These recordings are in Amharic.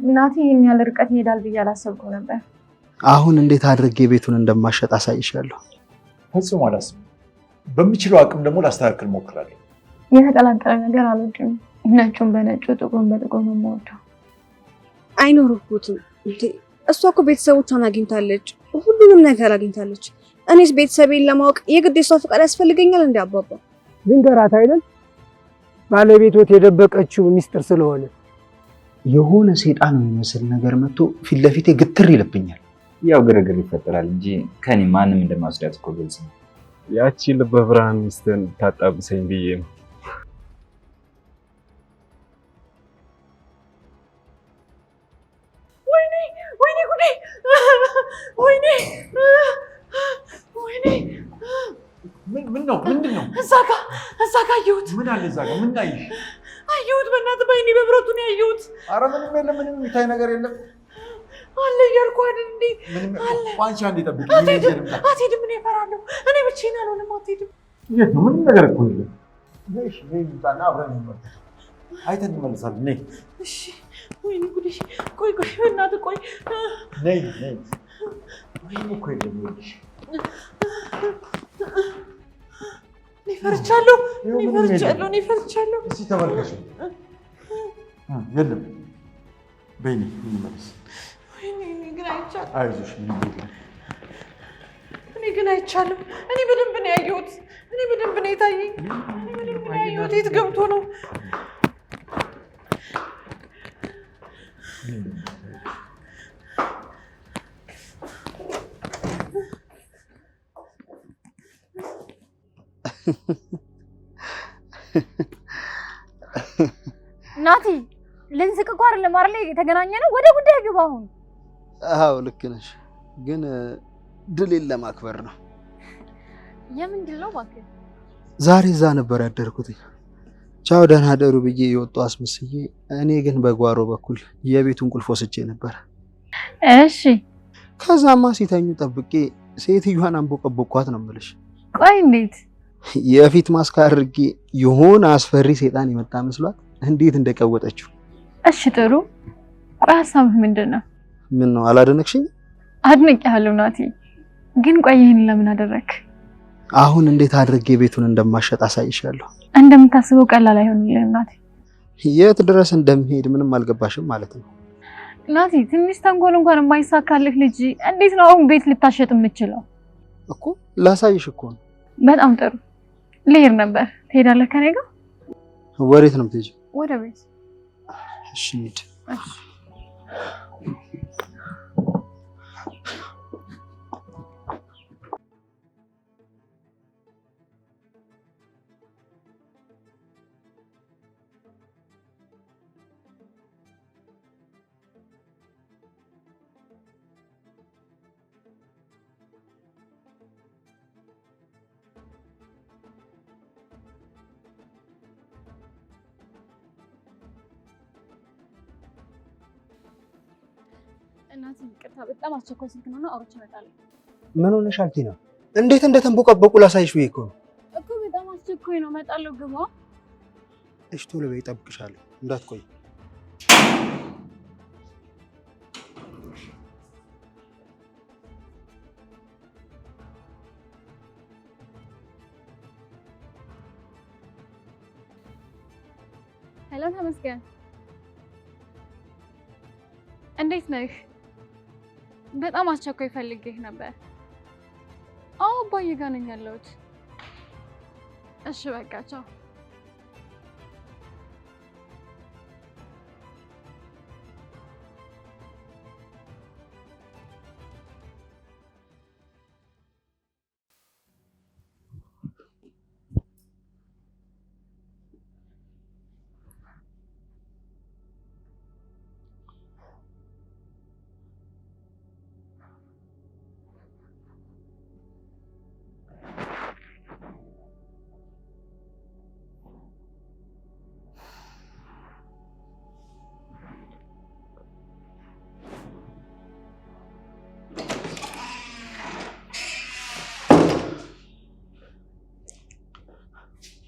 ናቲ ይሄን ያህል ርቀት ይሄዳል ብዬ አላሰብኩም ነበር። አሁን እንዴት አድርጌ ቤቱን እንደማሸጥ አሳይሻለሁ። ፈጽሞ አላስብም። በምችለው አቅም ደግሞ ላስተካክል ሞክራለሁ። የተቀላቀለ ነገር አልወድም። ነጩን በነጩ ጥቁሩን በጥቁሩ ነው የምወደው። አይኖርኩትም እንዴ? እሷ እኮ ቤተሰቦቿን አግኝታለች፣ ሁሉንም ነገር አግኝታለች። እኔስ ቤተሰቤን ለማወቅ የግድ የሷ ፍቃድ ያስፈልገኛል እንዴ? አባባ ልንገራት አይደል? ባለቤቶት የደበቀችው ሚስጥር ስለሆነ የሆነ ሰይጣን የሚመስል ነገር መጥቶ ፊት ለፊቴ ግትር ይልብኛል። ያው ግርግር ይፈጠራል እንጂ ከኔ ማንም እንደማስዳት እኮ ግልጽ ነው። ያቺ ልበ ብርሃን ሚስትን ታጣብሰኝ ብዬ ነው። ወይኔ ጉዴ! ወይኔ! ምን ነው? ምንድን ነው? እዛ ጋ አየሁት። ምን አለ እዛ ጋ? ምን አየሽ? አየሁት፣ በእናትህ በይኔ በብረቱ ነው ያየሁት። ኧረ ምንም የለም፣ ምንም የሚታይ ነገር የለም። አለ እያልኩ አይደል እንዴ? አለ። አንቺ አንዴ ጠብቂ። አትሄድም፣ እኔ እፈራለሁ። እኔ ብቻዬን አልሆንም። አትሄድም። የት ነው? ምንም ነገር እኮ የለም። ነይ እንውጣና አብረን እንመለስ። አይተን እንመለሳለን። ነይ። እሺ። ወይኔ ጉዴ! ቆይ በእናትህ ቆይ። ነይ። ምንም እኮ የለም። ይኸውልሽ እኔ ፈርቻለሁ። እስኪ ተመልከሽ። የለም። በይ ነይ እንመለስ። ወይኔ ግን አይቻልም። አይዞሽ፣ ምንም የለም። እኔ ግን አይቻልም። እኔ በደንብ ነው ያየሁት። እኔ በደንብ ነው የታየኝ። የት ገብቶ ነው? ናቲ ልንስቅ እኮ አይደለም አይደል የተገናኘ ነው። ወደ ጉዳይ ግባ አሁን። አዎ ልክ ነሽ፣ ግን ድሌን ለማክበር ነው። የምን ድል ነው እባክህ? ዛሬ እዛ ነበር ያደርኩት። ቻው ደህና ደሩ ብዬ የወጣው አስመስዬ፣ እኔ ግን በጓሮ በኩል የቤቱን ቁልፍ ወስጄ ነበር። እሺ። ከዛማ ሲተኙ ጠብቄ ሴትዮዋን አንቦቀቦኳት ነው የምልሽ። ቆይ እንዴት? የፊት ማስክ አድርጌ የሆነ አስፈሪ ሰይጣን የመጣ መስሏት እንዴት እንደቀወጠችው። እሺ ጥሩ። ቆይ ሀሳብህ ምንድን ነው? ምን ነው አላደነቅሽኝ? አድንቄያለሁ ናቲ፣ ግን ቆይ ይሄን ለምን አደረክ? አሁን እንዴት አድርጌ ቤቱን እንደማሸጥ አሳይሻለሁ። እንደምታስበው ቀላል አይሆንልህም ናቲ። የት ድረስ እንደምሄድ ምንም አልገባሽም ማለት ነው ናቲ። ትንሽ ተንኮል እንኳን የማይሳካልህ ልጅ እንዴት ነው አሁን ቤት ልታሸጥ የምችለው? እኮ ላሳይሽ እኮ ነው። በጣም ጥሩ። ልሄድ ነበር። ትሄዳለህ ከኔ ጋር? ወዴት ነው የምትሄጂው? ወደ ቤት። እሺ እንሂድ። እናቴ ይቅርታ፣ በጣም አስቸኳይ ስልክ ነው እና አውርቼ እመጣለሁ። ምን ሆነሻል ቲና? እንዴት እንደተንቦቀቦቁ ላሳይሽ ብዬሽ እኮ ነው። እኮ በጣም አስቸኳይ ነው። እመጣለሁ። ግባ። እሺ ቶሎ በይ፣ እጠብቅሻለሁ። እንዳትቆይ። ሄሎ ተመስገን፣ እንዴት ነህ? በጣም አስቸኳይ ፈልጌህ ነበር። አዎ አባዬ ጋር ነኝ ያለሁት። እሺ በቃ ቻው።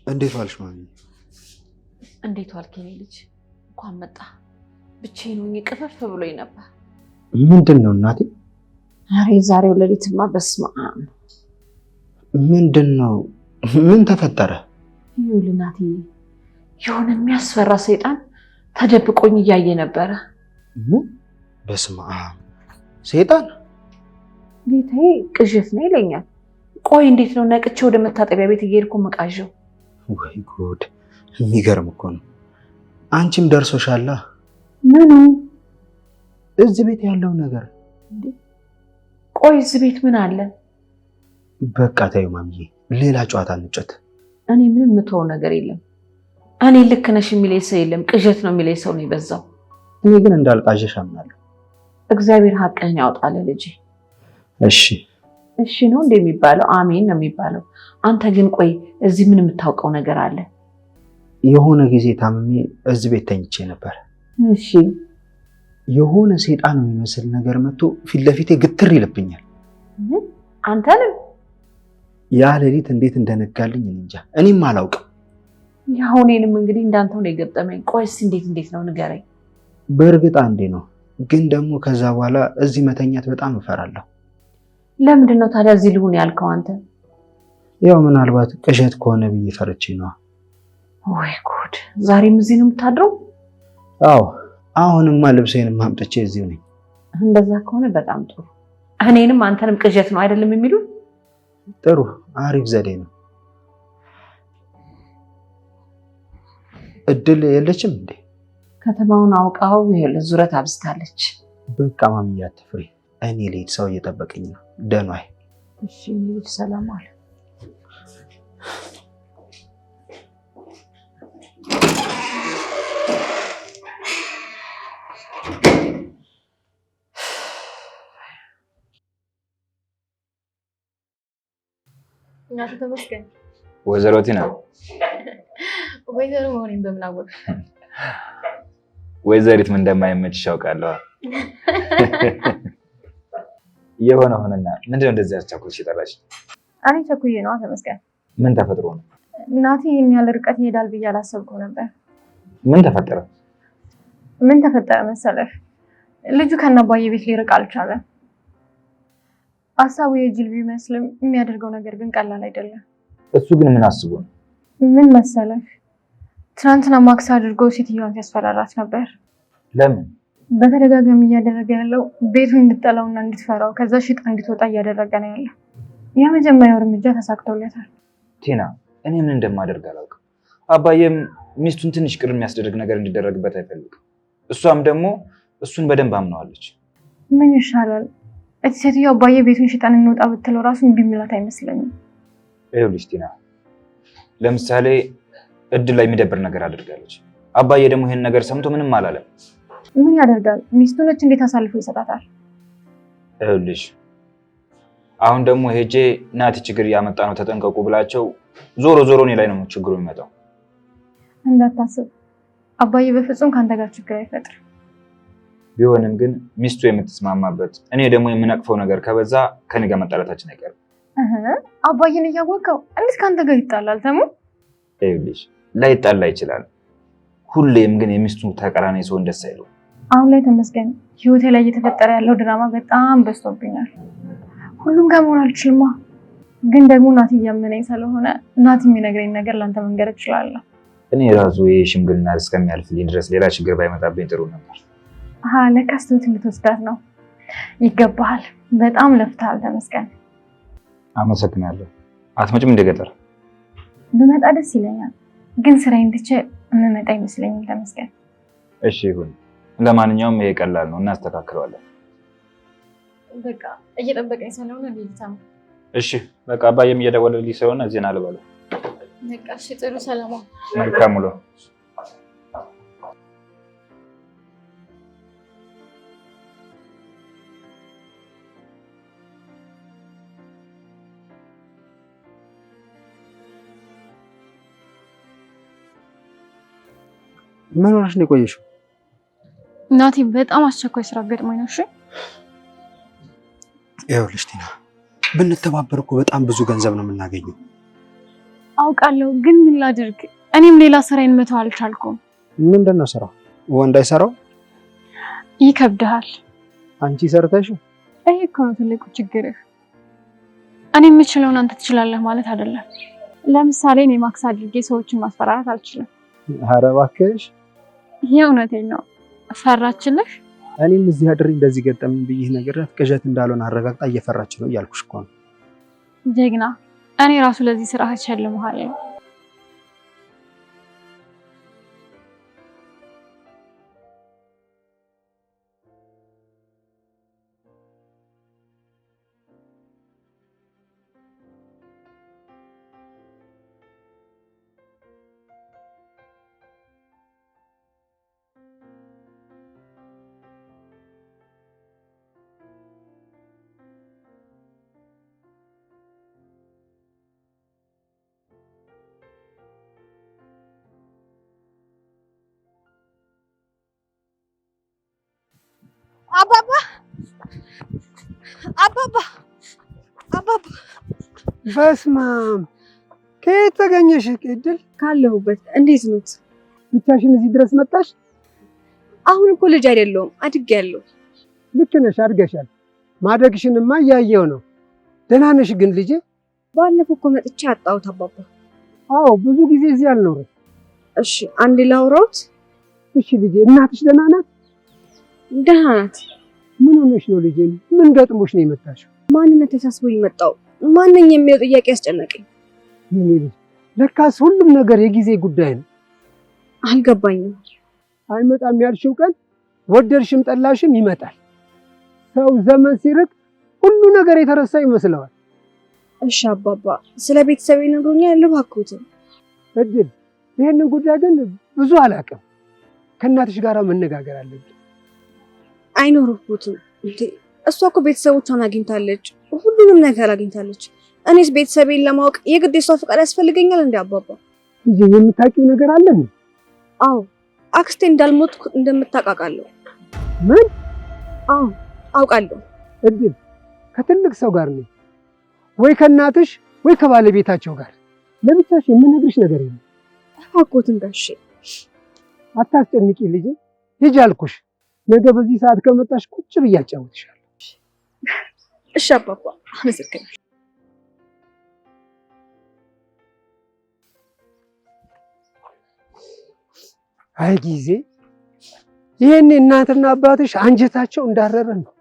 እንዴት ዋልሽ ማሚ? እንዴት ዋልክ የኔ ልጅ? እንኳን መጣ። ብቻዬን ሆኜ ቅፍፍ ብሎኝ ነበር። ምንድን ነው እናቴ? ኧረ የዛሬው ሌሊትማ በስመ አብ! ምንድን ነው? ምን ተፈጠረ? ይኸውልህ ናትዬ፣ የሆነ የሚያስፈራ ሰይጣን ተደብቆኝ እያየ ነበረ። ምን? በስመ አብ! ሰይጣን? ጌታዬ ቅዠት ነው ይለኛል። ቆይ እንዴት ነው ነቅቼ ወደ መታጠቢያ ቤት እየሄድኩ መቃዠው? ወይ ጉድ! የሚገርም እኮ ነው። አንቺም ደርሶሻላ? ምኑ? እዚህ ቤት ያለው ነገር። ቆይ እዚህ ቤት ምን አለ? በቃ ተይው ማሚዬ፣ ሌላ ጨዋታ እንጨት። እኔ ምንም የምተወው ነገር የለም። እኔ ልክ ነሽ የሚለኝ ሰው የለም፣ ቅዠት ነው የሚለኝ ሰው ነው የበዛው። እኔ ግን እንዳልቃዠሽ አምናለሁ። እግዚአብሔር ሐቅህን ያውጣልህ ልጄ። እሺ እሺ ነው እንደሚባለው አሜን ነው የሚባለው። አንተ ግን ቆይ እዚህ ምን የምታውቀው ነገር አለ? የሆነ ጊዜ ታምሜ እዚህ ቤት ተኝቼ ነበር። እሺ የሆነ ሰይጣን የሚመስል ነገር መጥቶ ፊት ለፊቴ ግትር ይልብኛል። አንተንም? ያ ሌሊት እንዴት እንደነጋልኝ እንጃ፣ እኔም አላውቅም። ያው እኔንም እንግዲህ እንዳንተው ነው የገጠመኝ። ቆይስ እንዴት ነው ንገረኝ። በእርግጥ አንዴ ነው፣ ግን ደግሞ ከዛ በኋላ እዚህ መተኛት በጣም እፈራለሁ። ለምንድን ነው ታዲያ እዚህ ልሁን ያልከው አንተ? ያው ምናልባት ቅዠት ከሆነ ብዬ ፈርቼ ነው። ወይ ጉድ! ዛሬም እዚህ ነው የምታድረው? አዎ፣ አሁንማ ልብሴንም አምጥቼ እዚሁ ነኝ። እንደዛ ከሆነ በጣም ጥሩ። እኔንም አንተንም ቅዠት ነው አይደለም የሚሉ? ጥሩ፣ አሪፍ ዘዴ ነው። እድል የለችም እንዴ? ከተማውን አውቃው ዙረት አብዝታለች። በቃ ማሚዬ አትፍሪ፣ እኔ ልሂድ፣ ሰው እየጠበቀኝ ነው። ደህና ዋይ። እሺ ልጅ ሰላም አለ። እናቱ ተመስገን። ወይዘሮ ቲና፣ ወይዘሮ መሆኔን በምን አወቅሽ? ወይዘሪት ምን እንደማይመችሽ አውቃለሁ። የሆነ ሆነና ምንድነው እንደዚህ አስቻኩልሽ የጠራሽ? እኔ ቸኩዬ ነዋ ተመስገን። ምን ተፈጥሮ ነው? እናቴ ይህን ያህል ርቀት ይሄዳል ብዬ አላሰብኩም ነበር። ምን ተፈጠረ? ምን ተፈጠረ መሰለሽ? ልጁ ከነአባዬ ቤት ሊርቅ አልቻለም። ሀሳቡ የጅል ቢመስልም የሚያደርገው ነገር ግን ቀላል አይደለም። እሱ ግን ምን አስቦ ነው? ምን መሰለሽ? ትናንትና ማክስ አድርጎ ሴትዮዋን ሲያስፈራራት ነበር። ለምን? በተደጋጋሚ እያደረገ ያለው ቤቱን እንድጠላውና እንድትፈራው ከዛ ሽጣ እንድትወጣ እያደረገ ነው ያለው። የመጀመሪያው እርምጃ ተሳክቶለታል። ቲና፣ እኔ ምን እንደማደርግ አላውቅም። አባዬም ሚስቱን ትንሽ ቅር የሚያስደርግ ነገር እንዲደረግበት አይፈልግም። እሷም ደግሞ እሱን በደንብ አምነዋለች። ምን ይሻላል? እቺ ሴትዮ አባዬ ቤቱን ሽጣን እንወጣ ብትለው ራሱ እምቢ የሚላት አይመስለኝም። ይኸውልሽ ቲና፣ ለምሳሌ እድል ላይ የሚደብር ነገር አድርጋለች። አባዬ ደግሞ ይሄን ነገር ሰምቶ ምንም አላለም። ምን ያደርጋል? ሚስቱን እንዴት አሳልፎ ይሰጣታል? ይኸውልሽ አሁን ደግሞ ሄጄ ናቲ ችግር እያመጣ ነው ተጠንቀቁ ብላቸው ዞሮ ዞሮ እኔ ላይ ነው ችግሩ የሚመጣው። እንዳታስብ፣ አባዬ በፍጹም ካንተ ጋር ችግር አይፈጥርም። ቢሆንም ግን ሚስቱ የምትስማማበት እኔ ደግሞ የምነቅፈው ነገር ከበዛ ከኔ ጋር መጣላታችን አይቀርም። አባዬን እያወቀው እንዴት ካንተ ጋር ይጣላል? ተሙ ይኸውልሽ ላይጣላ ይችላል። ሁሌም ግን የሚስቱ ተቃራኒ ሰው ደስ አይለው። አሁን ላይ ተመስገን ህይወቴ ላይ እየተፈጠረ ያለው ድራማ በጣም በዝቶብኛል። ሁሉም ጋር መሆን አልችልማ። ግን ደግሞ ናቲ እያመነኝ ስለሆነ ናቲ የሚነግረኝ ነገር ላንተ መንገር እችላለሁ። እኔ ራሱ ይሄ ሽምግልና እስከሚያልፍልኝ ድረስ ሌላ ችግር ባይመጣብኝ ጥሩ ነበር። ለካስ ትሁት እንድትወስዳት ነው። ይገባሃል። በጣም ለፍተሃል ተመስገን። አመሰግናለሁ። አትመጭም እንደ ገጠር? ብመጣ ደስ ይለኛል፣ ግን ስራዬን ትቼ የምመጣ አይመስለኝም ተመስገን። እሺ ይሁን። ለማንኛውም ይሄ ቀላል ነው፣ እናስተካክለዋለን። በቃ እየጠበቀኝ ስለሆነ ሊልታ ነው። እሺ በቃ አባዬም እየደወለልኝ ስለሆነ እዚህን አልበለው። በቃ እሺ፣ ጥሩ ሰላም። መልካም ውሎ። ምን ሆነሽ ነው የቆየሽው? ናቲ በጣም አስቸኳይ ስራ ገጥሞኝ ነው። እሺ ይኸውልሽ ቲና፣ ብንተባበር እኮ በጣም ብዙ ገንዘብ ነው የምናገኘው። አውቃለሁ፣ ግን ምን ላድርግ? እኔም ሌላ ስራዬን መተው አልቻልኩም። ምንድን ነው ስራው? ወንድ አይሰራው? ይከብድሃል። አንቺ ሰርተሽ ይሄ እኮ ነው ትልቁ ችግርህ። እኔ የምችለውን አንተ ትችላለህ ማለት አይደለም። ለምሳሌ እኔ ማክስ አድርጌ ሰዎችን ማስፈራራት አልችልም። ኧረ እባክሽ። የእውነቴን ነው። ፈራችልህ? እኔም እዚህ አድሬ እንደዚህ ገጠመኝ ብዬ ነገራት ቅዠት እንዳልሆነ አረጋግጣ እየፈራች ነው እያልኩሽ እኮ ነው። ጀግና። እኔ ራሱ ለዚህ ስራ እሸልምሃለሁ። አባባ አባባ አባባ። በስመ አብ! ከየት ተገኘሽ ቅድል? ካለሁበት። እንዴት ኖት? ብቻሽን እዚህ ድረስ መጣሽ? አሁን እኮ ልጅ አይደለሁም አድጌያለሁ። ልክ ነሽ፣ አድገሻል። ማደግሽንማ እያየሁ ነው። ደህና ነሽ ግን ልጄ? ባለፈው እኮ መጥቼ አጣሁት አባባ። አዎ ብዙ ጊዜ እዚህ አልኖርም። እሺ አንዴ ላውራዎት? እሺ ልጄ፣ እናትሽ ደህና ናት? ደህና ናት። ምን ሆነሽ ነው ልጄ? ምን ገጥሞሽ ነው የመጣሽው? ማንነት ተሳስቦኝ መጣሁ። ማንኝ የሚለው ጥያቄ ያስጨነቀኝ። ምን ልጅ፣ ለካስ ሁሉም ነገር የጊዜ ጉዳይ ነው። አልገባኝም። አይመጣም ያልሽው ቀን ወደድሽም ጠላሽም ይመጣል። ሰው ዘመን ሲርቅ ሁሉ ነገር የተረሳ ይመስለዋል። እሺ አባባ፣ ስለ ቤተሰቤ ነግሮኛል። እባክዎትን እድል፣ ይህንን ጉዳይ ግን ብዙ አላውቅም። ከእናትሽ ጋር መነጋገር አለብን። አይኖርኩትም እንዴ? እሷ እኮ ቤተሰቦቿን አግኝታለች፣ ሁሉንም ነገር አግኝታለች። እኔስ ቤተሰቤን ለማወቅ የግድ የሷ ፍቃድ ያስፈልገኛል እንዴ አባባ? ልጄ፣ የምታውቂው ነገር አለ? አዎ፣ አክስቴ እንዳልሞትኩ እንደምታውቃለሁ። ምን? አዎ አውቃለሁ። እድል፣ ከትልቅ ሰው ጋር ነኝ፣ ወይ ከእናትሽ ወይ ከባለቤታቸው ጋር። ለብቻሽ የምነግርሽ ነገር የለም። እባክዎትን ጋሼ። አታስጨንቂ ልጄ፣ ሂጂ አልኩሽ። ነገ በዚህ ሰዓት ከመጣሽ ቁጭ ብዬ አጫውትሻለሁ። እሺ አባባ፣ አመሰግናለሁ። አይ ጊዜ፣ ይሄኔ እናትና አባትሽ አንጀታቸው እንዳረረ ነው።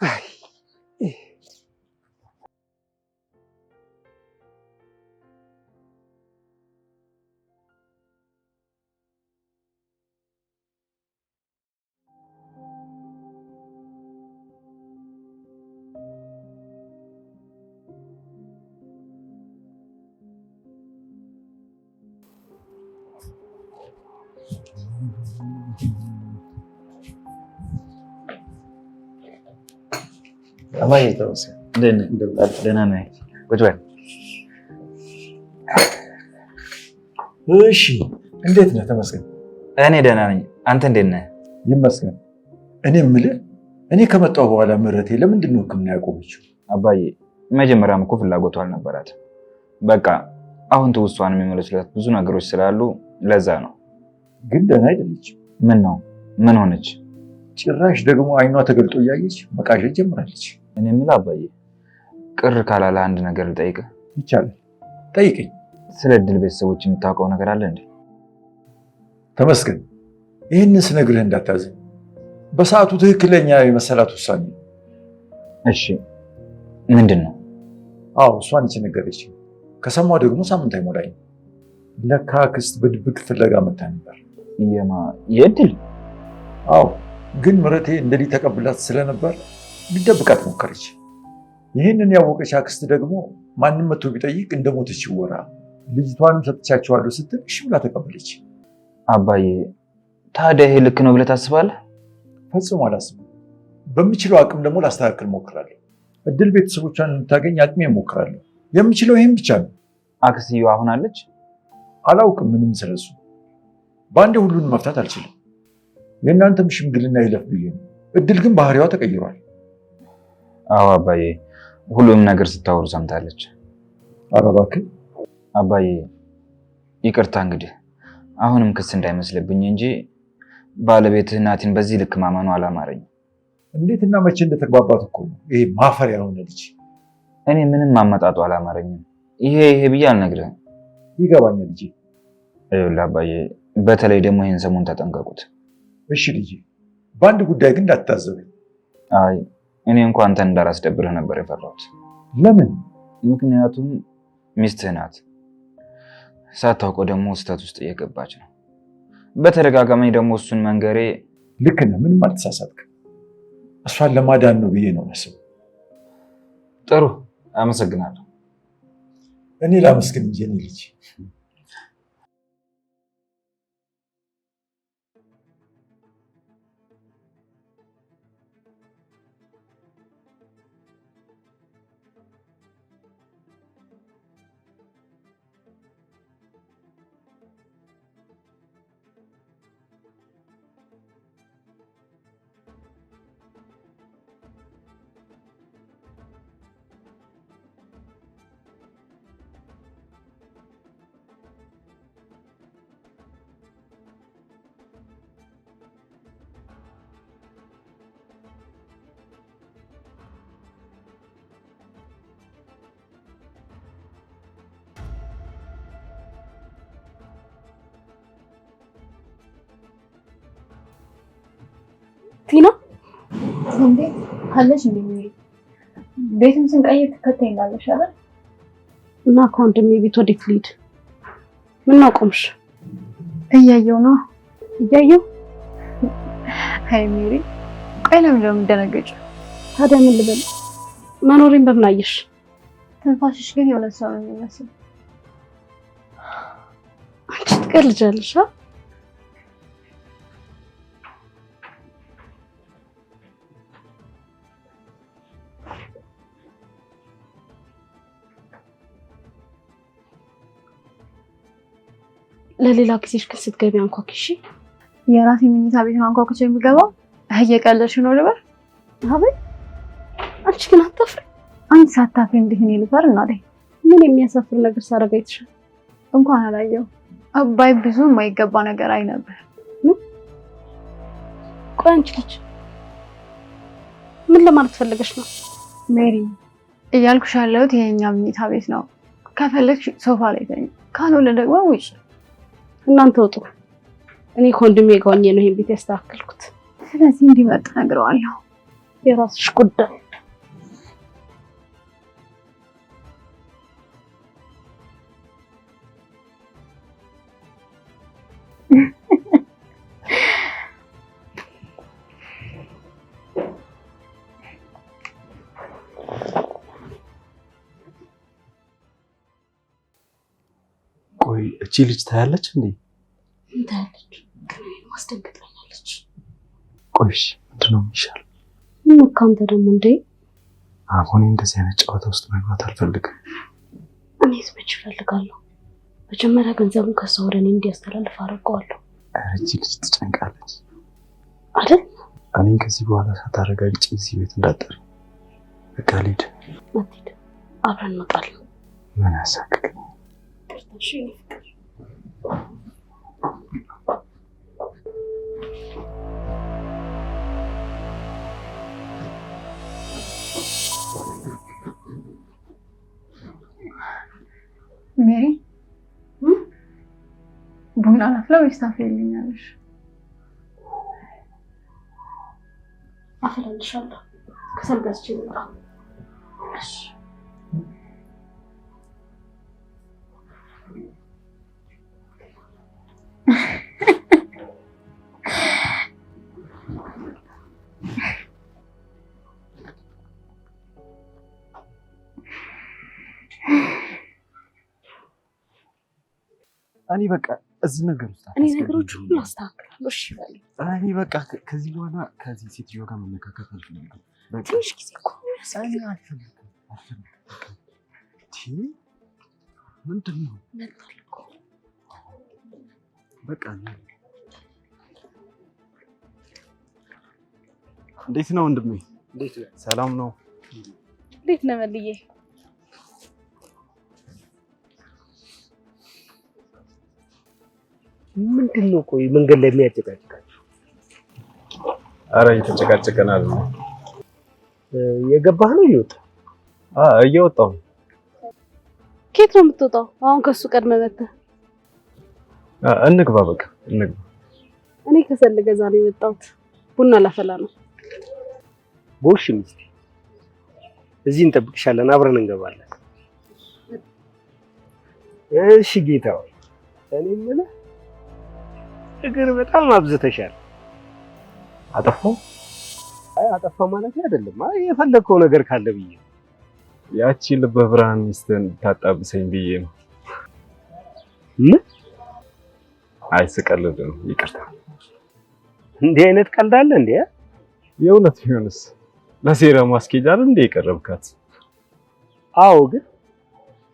አይ አባዬ ደህና ነህ? ቁጭ በል። እሺ እንዴት ነህ? ተመስገን። እኔ ደህና ነኝ። አንተ እንዴት ነህ? ይመስገን። እኔ የምልህ እኔ ከመጣሁ በኋላ ምህረቴ ለምንድን ነው ሕክምና ያቆመችው? አባዬ መጀመሪያም እኮ ፍላጎቱ አልነበራትም። በቃ አሁን ትውስቷን የሚመለስላት ብዙ ነገሮች ስላሉ ለዛ ነው። ግን ደህና አይደለችም። ምን ነው? ምን ሆነች? ጭራሽ ደግሞ አይኗ ተገልጦ እያየች መቃዠት ጀምራለች። እኔ የምልህ አባዬ ቅር ካላለ አንድ ነገር ልጠይቅህ? ይቻላል፣ ጠይቀኝ። ስለ እድል ቤተሰቦች የምታውቀው ነገር አለ እንዴ? ተመስገን፣ ይህንን ስነግርህ እንዳታዝን። በሰዓቱ ትክክለኛ የመሰላት ውሳኔ። እሺ ምንድን ነው? አዎ እሷ ነች የነገረችኝ። ከሰማሁ ደግሞ ሳምንት አይሞላኝ። ለካ አክስት በድብቅ ፍለጋ መታ ነበር። የእድል? አዎ ግን ምህረቴ እንደዚህ ተቀብላት ስለነበር ሊደብቃት ሞከረች። ይህንን ያወቀች አክስት ደግሞ ማንም መቶ ቢጠይቅ እንደሞተች ይወራ፣ ልጅቷንም ሰጥቻቸዋለሁ ስትል እሺ ብላ ተቀበለች። አባዬ ታዲያ ይሄ ልክ ነው ብለህ ታስባለህ? ፈጽሞ አላስብም። በምችለው አቅም ደግሞ ላስተካክል ሞክራለሁ። እድል ቤተሰቦቿን እንድታገኝ አቅሜ ሞክራለሁ። የምችለው ይህም ብቻ ነው። አክስትየው አሁን አለች? አላውቅም ምንም ስለሱ። በአንዴ ሁሉን መፍታት አልችልም። የእናንተም ሽምግልና ይለፍ ብዬ ነው። እድል ግን ባህሪዋ ተቀይሯል። አዎ አባዬ፣ ሁሉም ነገር ስታወሩ ሰምታለች። ኧረ እባክህ አባዬ ይቅርታ እንግዲህ አሁንም ክስ እንዳይመስልብኝ እንጂ ባለቤትህ ናቲን በዚህ ልክ ማመኑ አላማረኝም። እንዴትና መቼ እንደተግባባት እኮ ነው ይሄ ማፈሪያ የሆነ ልጅ። እኔ ምንም ማመጣጡ አላማረኝም። ይሄ ብዬ አልነግርህም። ይገባኛል ልጄ። ይኸውልህ አባዬ፣ በተለይ ደግሞ ይህን ሰሞን ተጠንቀቁት። እሺ ልጄ፣ በአንድ ጉዳይ ግን እንዳትታዘበኝ። አይ እኔ እንኳን አንተን እንዳላስደብርህ ነበር የፈራሁት። ለምን? ምክንያቱም ሚስትህ ናት። ሳታውቀው ደግሞ ስህተት ውስጥ እየገባች ነው። በተደጋጋሚ ደግሞ እሱን መንገሬ ልክ ነህ። ምንም አልተሳሳትክም። እሷን ለማዳን ነው ብዬ ነው የማስበው። ጥሩ፣ አመሰግናለሁ። እኔ ላመስግን እንጂ እኔ ልጅ ቲና እንዴ አለሽ እንዴ? ቤትም ስንቀይር ትከተይናለሽ አይደል? እና ከወንድሜ ቤት ወዴት ልሂድ? ምን ነው ቆምሽ? እያየው ነው። እያየው? አይ ሜሪ፣ ቆይ ለምንድን ነው የምትደነገጪው? ታዲያ ምን ልበል? መኖሬን በምን አየሽ? ትንፋሽሽ ግን የሆነ ሰው ነው የሚመስል። አንቺ ትቀልጃለሽ። ለሌላ ጊዜሽ ግን ስትገቢ አንኳኪ። እሺ? የራሴ መኝታ ቤት ነው አንኳኩቼ የሚገባው? እየቀለድሽ ነው ልበል? አቤት፣ አንቺ ግን አታፍሪ? አንቺ ሳታፍሪ እንዴት እኔ ልፈር? እናቴ ምን የሚያሳፍር ነገር ሳደርግ አይተሻል? እንኳን አላየው። አባይ ብዙ የማይገባ ነገር አይ ነበር። ቆይ አንቺ ልጅ ምን ለማለት ፈልገሽ ነው? ሜሪ እያልኩሽ ያለሁት የኛ መኝታ ቤት ነው። ከፈለግሽ ሶፋ ላይ ተኝ፣ ካልሆነ ደግሞ ውጭ። እናንተ ወጡ። እኔ ከወንድሜ ጋር ሆኜ ነው ይሄን ቤት ያስተካከልኩት። ስለዚህ እንዲመጣ ነግረዋለሁ። የራስሽ ጉዳይ። ቆይ እቺ ልጅ ታያለች እንዴ? ታያለች፣ ግን ማስደንገጣኛለች። ቆይሽ ምንድነው የሚሻል? ምን ካንተ ደግሞ እንዴ? አሁን እንደዚህ አይነት ጨዋታ ውስጥ መግባት አልፈልግም። እኔስ መች እፈልጋለሁ? መጀመሪያ ገንዘቡን ከሷ ወደ እኔ እንዲያስተላልፍ አደርገዋለሁ። እቺ ልጅ ትጨንቃለች አይደል? እኔን ከዚህ በኋላ ሳታረጋግጪ እዚህ ቤት እንዳትጠሪ። በቃ ልሂድ። አትሂድ፣ አብረን እንወጣለን። ምን ያሳቅቅ? እሺ ፍቅር። ሜሪ ቡና ላፍላ ወይስ ታፈይልኛለሽ? አፈላልሻለሁ። ከሰል ገዝቼ ልምጣ። እሺ እኔ በቃ እዚህ ነገር ውስጥ እኔ ነገሮች ሁሉ አስተካክላለሁ። እሺ በል። እኔ በቃ ከዚህ በኋላ ከዚህ ሴትዮ ጋር መነካከት አልፈልግም። ትንሽ ጊዜ እኮ ያስፈልጋል። ምንድን ነው? መጣል እኮ በቃ እንዴት ነው ወንድሜ? ሰላም ነው? እንዴት ነህ መልዬ? ምንድን ነው ቆይ መንገድ ላይ የሚያጨቃጭቃችሁ? ኧረ እየተጨቃጨቀን አይደለም። የገባህ ነው እየወጣ? እየወጣሁ። ከየት ነው የምትወጣው? አሁን ከሱ ቀድመህ መተህ። እንግባ በቃ እንግባ። እኔ ከሰል ልገዛ ነው የመጣሁት። ቡና ላፈላ ነው። ቦሽ ሚስቴ፣ እዚህ እንጠብቅሻለን፣ አብረን እንገባለን። እሺ ጌታው፣ እኔ የምልህ እግር በጣም አብዝተሻል። አጠፋው? አይ አጠፋ ማለት አይደለም። አይ የፈለግከው ነገር ካለ ብዬ ነው። ያቺ ልበ ብርሃን ሚስትን ታጣብሰኝ ብዬ ነው። ምን? አይ ስቀልድ ነው፣ ይቅርታ። እንዲህ አይነት ቀልድ አለ እንዴ? የእውነት ቢሆንስ ለሴራ ማስኬጃ አይደል እንደ የቀረብካት? አዎ፣ ግን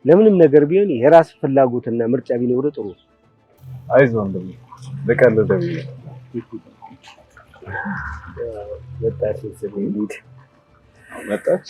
ለምንም ነገር ቢሆን የራስ ፍላጎትና ምርጫ ቢኖር ጥሩ። አይዞህ ወንድሜ፣ ልቀልድ ብዬ ነው። መጣች ስለሚሄድ መጣች።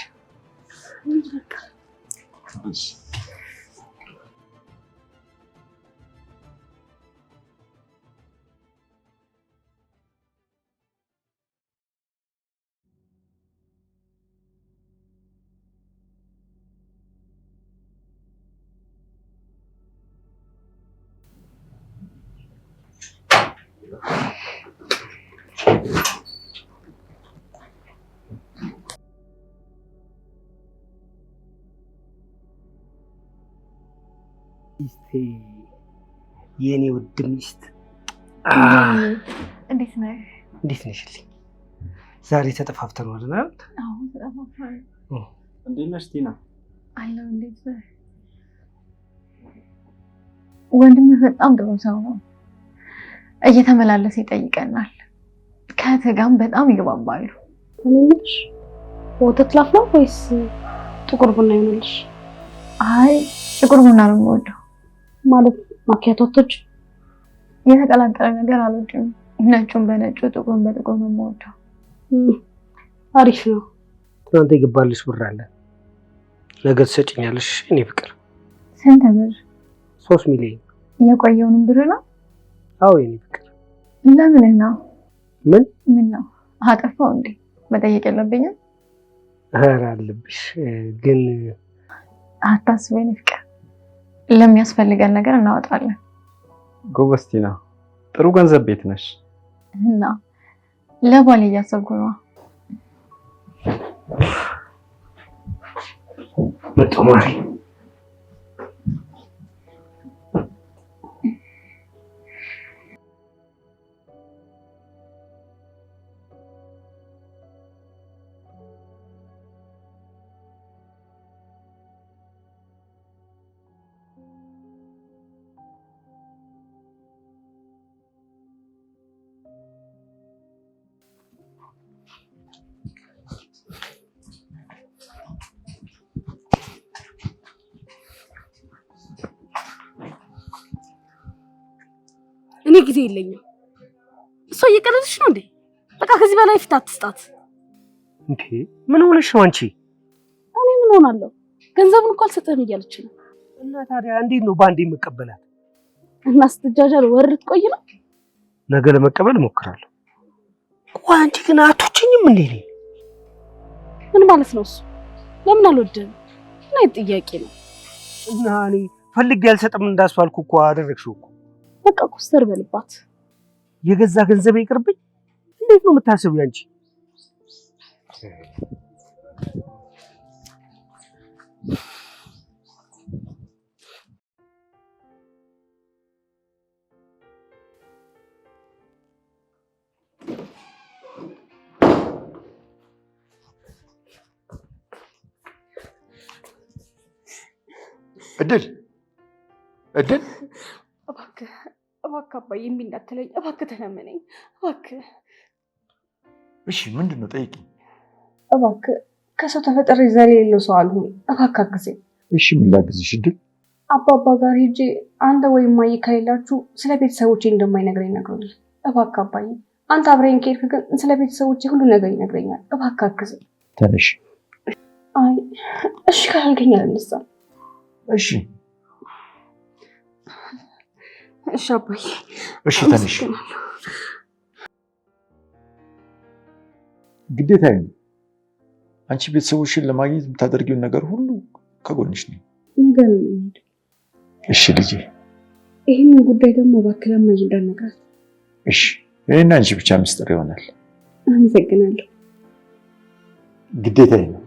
የኔ ውድ ሚስት እንዴት ነህ? እንዴት ነሽልኝ? ዛሬ ተጠፋፍተን አይደል? አዎ ተጠፋፍተን። እንዴት ነሽ ቲና? አለሁ። እንዴት ነህ? ወንድምህ በጣም ጥሩ ሰው ነው። እየተመላለሰ ይጠይቀናል። ከእህትህ ጋርም በጣም ይግባባሉ። እኔ የምልሽ ወተት ላፍላ ወይስ ጥቁር ቡና ይሆንልሽ? አይ ጥቁር ቡና ነው የምወደው። ማለት ማኪያቶ አትወጪ? የተቀላቀለ ነገር አልወድም። ነጩን በነጩ ጥቁሩን በጥቁር ነው የምወደው። አሪፍ ነው። ትናንት የገባልሽ ብር አለ፣ ነገ ትሰጭኛለሽ እኔ ፍቅር። ስንት ብር? 3 ሚሊዮን። የቆየውንም ብር ነው? አዎ የኔ ፍቅር። ለምን ነው? ምን ነው አጠፋው እንዴ? መጠየቅ የለብኝም? ኧረ አለብሽ፣ ግን አታስቢ የኔ ፍቅር፣ ለሚያስፈልገን ነገር እናወጣለን። ጎበዝ ቲና፣ ጥሩ ገንዘብ ቤት ነሽ። እና ለባል እያሰብኩ ነው። በጣማሪ እኔ ጊዜ የለኝም። እሷ እየቀለደች ነው እንዴ? በቃ ከዚህ በላይ ፊት አትስጣት። እንዴ ምን ሆነሽ ነው አንቺ? እኔ ምን ሆናለሁ? ገንዘቡን እኮ አልሰጠህም እያለች ነው። እና ታዲያ እንዴት ነው ባንዴ የምቀበላት? እና ስትጃጃል ወር ትቆይ ነው? ነገ ለመቀበል እሞክራለሁ። ቆይ አንቺ ግን አትወጪኝም እንዴ? ምን ማለት ነው እሱ? ለምን አልወደህም? እና ጥያቄ ነው። እና እኔ ፈልጌ አልሰጥም እንዳስፋልኩ እኮ አደረግሽው እኮ። በቃ ኮስተር በልባት። የገዛ ገንዘብ ይቅርብኝ። እንዴት ነው የምታስቢው አንቺ? እድል እባክህ አባዬ እምቢ እንዳትለኝ እባክህ፣ ተለመነኝ እባክህ። እሺ ምንድን ነው ጠይቂኝ። እባክህ ከሰው ተፈጠረ ዘር የሌለው ሰው አልሁን፣ እባክህ አግዘኝ። እሺ ምን ላግዝሽ እድል? አባባ ጋር ሄጄ አንተ ወይም ማየ ከሌላችሁ ስለ ቤተሰቦቼ እንደማይነግረኝ ነግሮኛል። እባክህ አባዬ አንተ አብረኝ ከሄድክ ግን ስለ ቤተሰቦቼ ሁሉ ነገር ይነግረኛል። እባክህ አግዘኝ። ተነሽ። አይ እሺ ካላልከኝ አልነሳም። እሺ እሺ አባዬ። እሺ ተነሽ። ግዴታዬ ነው። አንቺ ቤተሰቦችን ለማግኘት የምታደርጊውን ነገር ሁሉ ከጎንሽ ነኝ። ነገር ነው የምንሄደው። እሺ ልጄ። ይህንን ጉዳይ ደግሞ እባክህ ለማየ እንዳትነግራት። እሺ፣ እኔና አንቺ ብቻ ምስጢር ይሆናል። አመሰግናለሁ። ግዴታዬ ነው።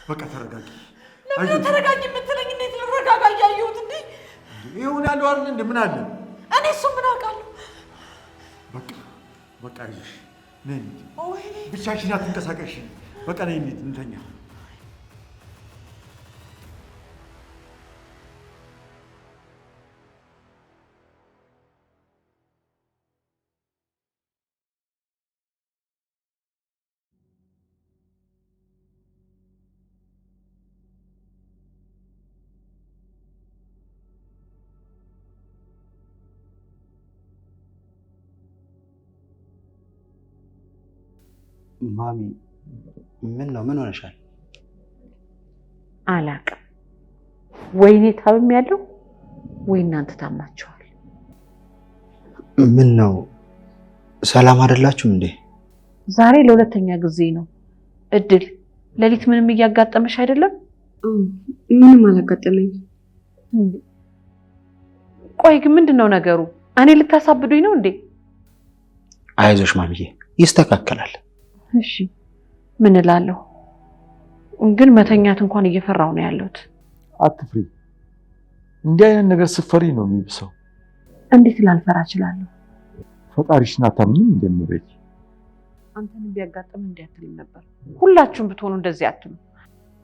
በቃ ተረጋጊ። ለምን ተረጋጊ የምትለኝ? እንዴት ልረጋጋ? እያየሁት እንዴ ይሆናል አይደል? እንደ ምን አለ እኔ እሱ ምን አውቃለሁ? በቃ አይዞሽ፣ ነይ ብቻሽን አትንቀሳቀሽ። በቃ ነይ እንተኛ። ማሚ ምን ነው? ምን ሆነሻል? አላቅም። ወይኔ ታብም ያለው ወይ እናንተ ታማችኋል። ምን ነው? ሰላም አይደላችሁም እንዴ? ዛሬ ለሁለተኛ ጊዜ ነው። እድል ሌሊት ምንም እያጋጠመሽ አይደለም? ምንም አላጋጠመኝም። ቆይ ግን ምንድነው ነገሩ? እኔ ልታሳብዱኝ ነው እንዴ? አይዞሽ ማሚዬ፣ ይስተካከላል። እሺ ምን እላለሁ? ግን መተኛት እንኳን እየፈራው ነው ያለሁት። አትፍሪ። እንዲህ አይነት ነገር ስትፈሪ ነው የሚብሰው። እንዴት ላልፈራ እችላለሁ? ፈጣሪሽን አታምኚም? እንደምበይ አንተን ቢያጋጥም እንዲያትልም ነበር። ሁላችሁም ብትሆኑ እንደዚህ አትሉ።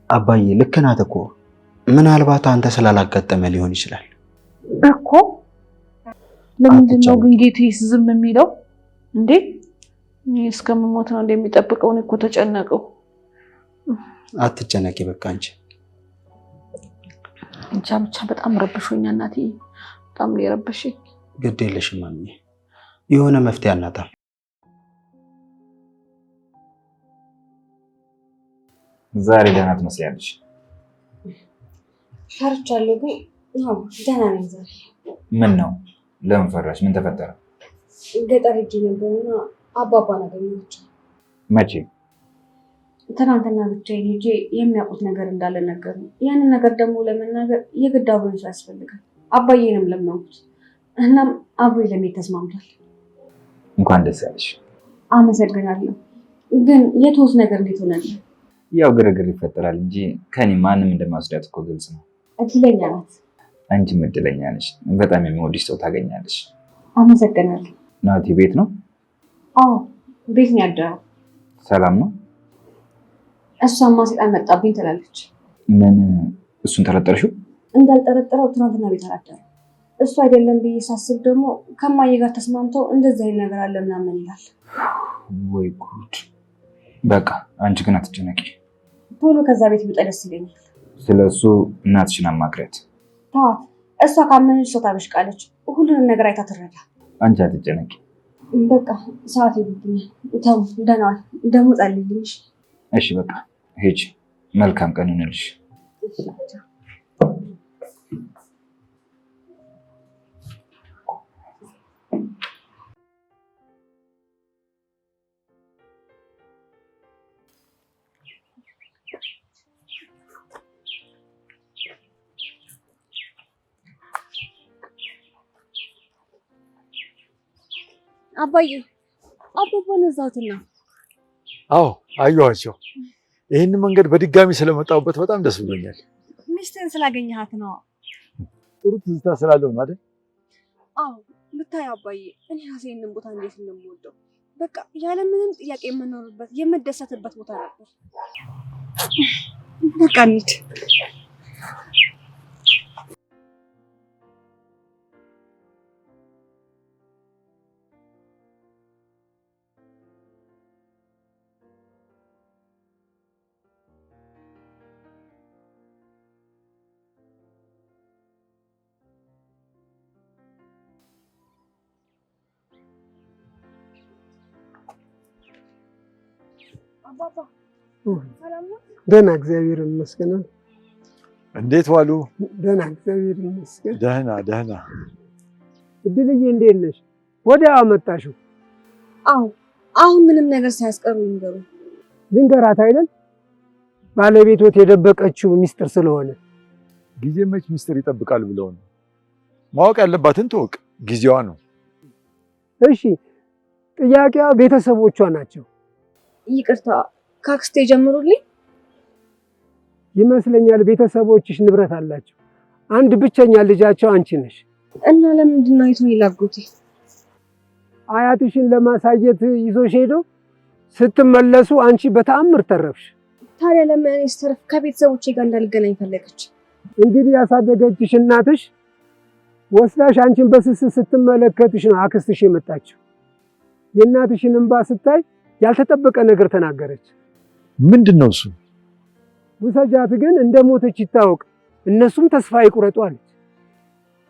አባዬ ልክ ናት እኮ። ምናልባት አንተ ስላላጋጠመ ሊሆን ይችላል እኮ። ለምንድን ነው ግን ጌቴስ ዝም የሚለው እንዴ? እኔ እስከምሞት ነው እንደሚጠብቀው። እኔ እኮ ተጨነቀው። አትጨነቂ በቃ አንቺ። ብቻ በጣም ረብሾኛል እናቴ፣ በጣም ነው የረበሸኝ። ግድ የለሽም ማሚ፣ የሆነ መፍትሄ አናጣም። ዛሬ ደህና ትመስያለሽ። ፈርቻለሁ፣ ግን ያው ደህና ነኝ ዛሬ። ምን ነው? ለምን ፈራሽ? ምን ተፈጠረ? ገጠር ሄጄ ነበርና አባባን አገኘኋቸው። መቼ? ትናንትና ብቻዬን ሄጄ የሚያውቁት ነገር እንዳለ ነገሩ። ያንን ነገር ደግሞ ለመናገር የግድ አብሮኝ ሰው ያስፈልጋል። አባዬንም ለመንኩት፣ እናም አብሮኝ ለመሄድ ተስማምቷል። እንኳን ደስ ያለሽ። አመሰግናለሁ። ግን የትሁት ነገር እንዴት ሆነልህ? ያው ግርግር ይፈጠራል እንጂ ከኔ ማንም እንደማስዳት እኮ ግልጽ ነው። እድለኛ ናት። አንቺም እድለኛ ነሽ። በጣም የሚወድሽ ሰው ታገኛለሽ። አመሰግናለሁ። ናቲ ቤት ነው? አዎ ቤት ነው ያደረው። ሰላም ነው? እሷማ ሴጣን መጣብኝ ትላለች። ምን? እሱን ጠረጠርሽው? እንዳልጠረጠረው ትናንትና ቤት አላደረም። እሱ አይደለም ብዬ ሳስብ ደግሞ ከማዬ ጋር ተስማምተው እንደዚህ አይነት ነገር አለ ምናምን ይላል። ወይ ጉድ! በቃ አንቺ ግን አትጨነቂ። ቶሎ ከዛ ቤት ብጠ ደስ ይለኛል። ስለሱ እናትሽን አማክሪያት። ተዋት። እሷ ካመነች እሷ ታበሽቃለች። ሁሉንም ነገር አይታ ትረዳ። አንቺ አትጨነቂ። በቃ ሰዓት ይብኛል። ተው ደህና ዋል። ደግሞ ጸልይልኝ። እሺ በቃ ሂጂ። መልካም ቀን ይሁንልሽ። አባዬ አባባን እዛውትና። አዎ አየኋቸው። ይህን መንገድ በድጋሚ ስለመጣሁበት በጣም ደስ ብሎኛል። ሚስትን ስላገኘሃት ነው። ጥሩ ትዝታ ስላለው ነው አይደል? አዎ ብታይ አባዬ፣ እኔ ራሴ ይህንን ቦታ እንዴት እንደምወደው። በቃ ያለምንም ጥያቄ የምኖርበት የምደሰትበት ቦታ ነበር። በቃ እንሂድ። ደህና እግዚአብሔር ይመስገን። እንዴት ዋሉ? ደህና እግዚአብሔር ይመስገን። ደህና ደህና። እድልዬ እንዴት ነሽ? ወዲያው አመጣሽው? አዎ አሁን ምንም ነገር ሳያስቀሩ ይንገሩ። ልንገራት አይደል? ባለቤቶት የደበቀችው ሚስጥር ስለሆነ። ጊዜ መች ሚስጥር ይጠብቃል ብለው ነው። ማወቅ ያለባትን ትወቅ፣ ጊዜዋ ነው። እሺ ጥያቄዋ ቤተሰቦቿ ናቸው። ይቅርታ ካክስቴ ጀምሩልኝ። ይመስለኛል ቤተሰቦችሽ ንብረት አላቸው። አንድ ብቸኛ ልጃቸው አንቺ ነሽ። እና ለምንድን ነው አይቶኝ ላጎቴ? አያትሽን ለማሳየት ይዞሽ ሄዶ ስትመለሱ አንቺ በተአምር ተረፍሽ። ታዲያ ለምን እኔ ስተርፍ ከቤተሰቦቼ ጋር እንዳልገናኝ ፈለገች? እንግዲህ ያሳደገችሽ እናትሽ ወስዳሽ አንቺን በስስት ስትመለከትሽ ነው አክስትሽ የመጣችው። የእናትሽን እንባ ስታይ ያልተጠበቀ ነገር ተናገረች። ምንድን ነው እሱ? ውሰጃት ግን እንደሞተች ይታወቅ፣ እነሱም ተስፋ ይቁረጡ አለች።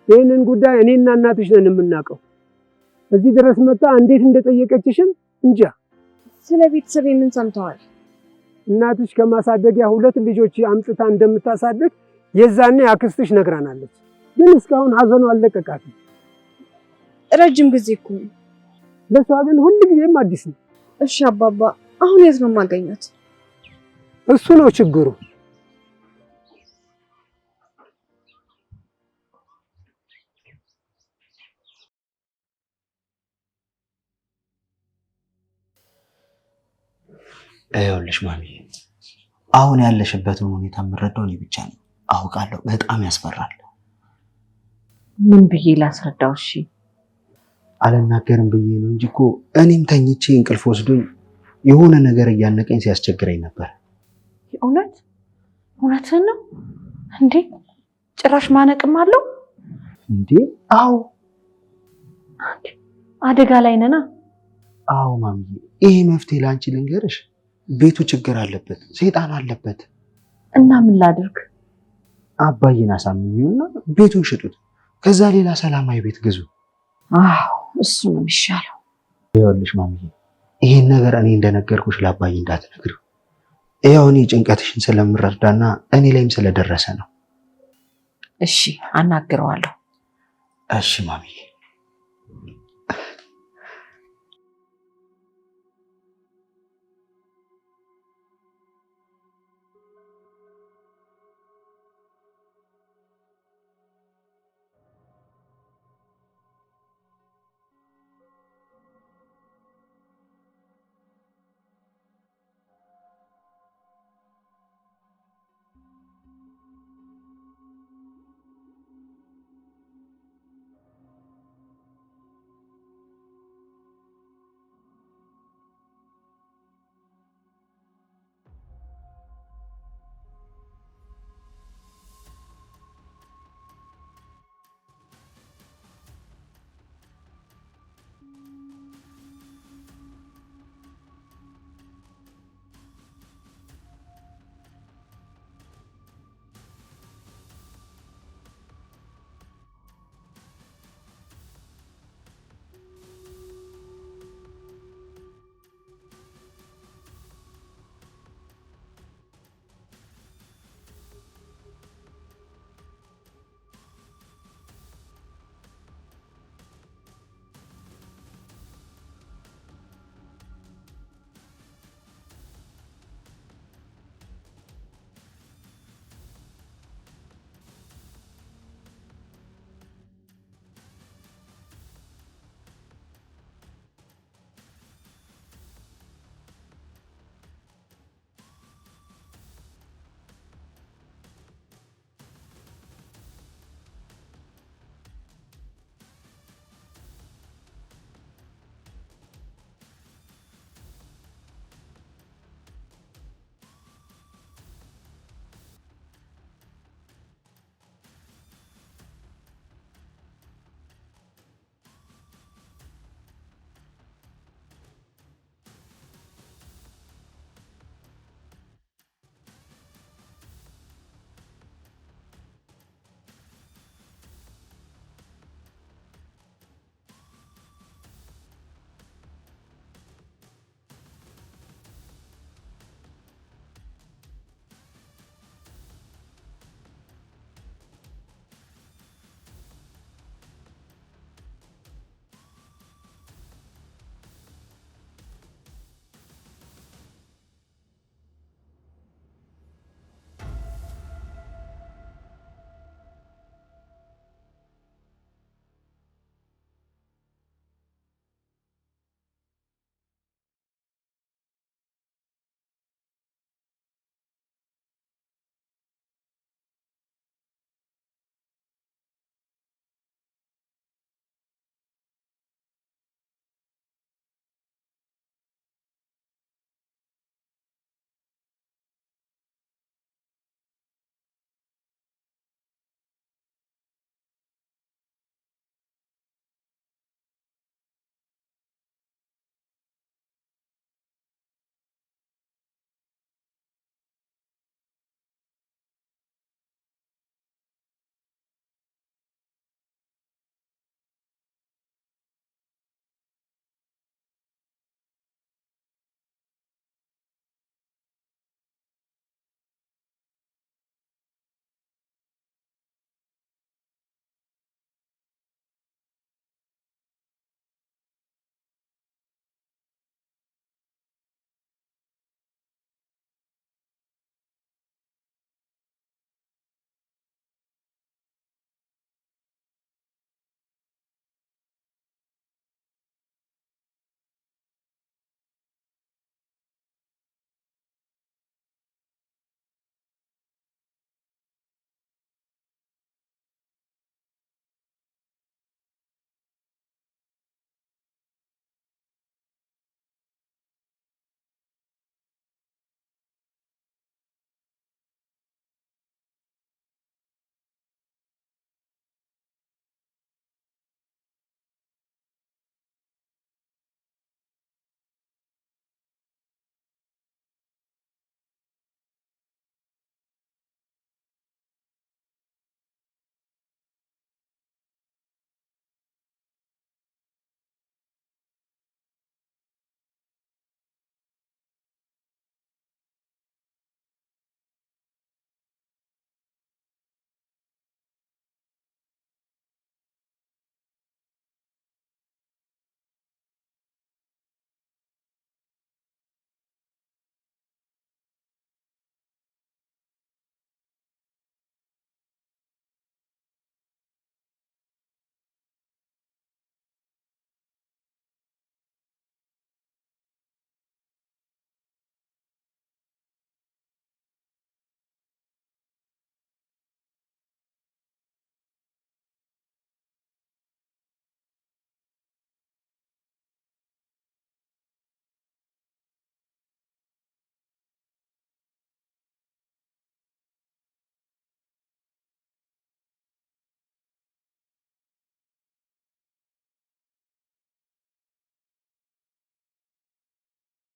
ይህንን ጉዳይ እኔና እናትሽ ነን የምናውቀው። እዚህ ድረስ መጣ እንዴት እንደጠየቀችሽም እንጃ። ስለ ቤተሰብ ምን ሰምተዋል? እናትሽ ከማሳደጊያ 2 ልጆች አምጥታ እንደምታሳድግ የዛኔ አክስትሽ ነግራናለች። ግን እስካሁን ሀዘኑ አልለቀቃትም። ረጅም ጊዜ እኮ ነው። ለሷ ግን ሁልጊዜም አዲስ ነው። እሺ አባባ፣ አሁን የት ነው የማገኛት? እሱ ነው ችግሩ። ይኸውልሽ ማሚ፣ አሁን ያለሽበትን ሁኔታ የምረዳው እኔ ብቻ ነኝ። አውቃለሁ፣ በጣም ያስፈራል። ምን ብዬ ላስረዳው? እሺ አልናገርም ብዬ ነው እንጂ እኮ እኔም ተኝቼ እንቅልፍ ወስዶኝ የሆነ ነገር እያነቀኝ ሲያስቸግረኝ ነበር። እውነትህን ነው እንዴ? ጭራሽ ማነቅም አለው እንዴ? አዎ አደጋ ላይ ነና። አዎ ማሚዬ፣ ይሄ መፍትሄ ለአንቺ ልንገርሽ። ቤቱ ችግር አለበት፣ ሰይጣን አለበት። እና ምን ላድርግ? አባዬን አሳምኚውና ቤቱን ሽጡት፣ ከዛ ሌላ ሰላማዊ ቤት ግዙ። አዎ እሱ ነው የሚሻለው። ይኸውልሽ ማሚዬ፣ ይሄን ነገር እኔ እንደነገርኩሽ ለአባዬ እንዳትነግሪው። ያው እኔ ጭንቀትሽን ስለምረዳና እኔ ላይም ስለደረሰ ነው። እሺ አናግረዋለሁ። እሺ ማሚዬ።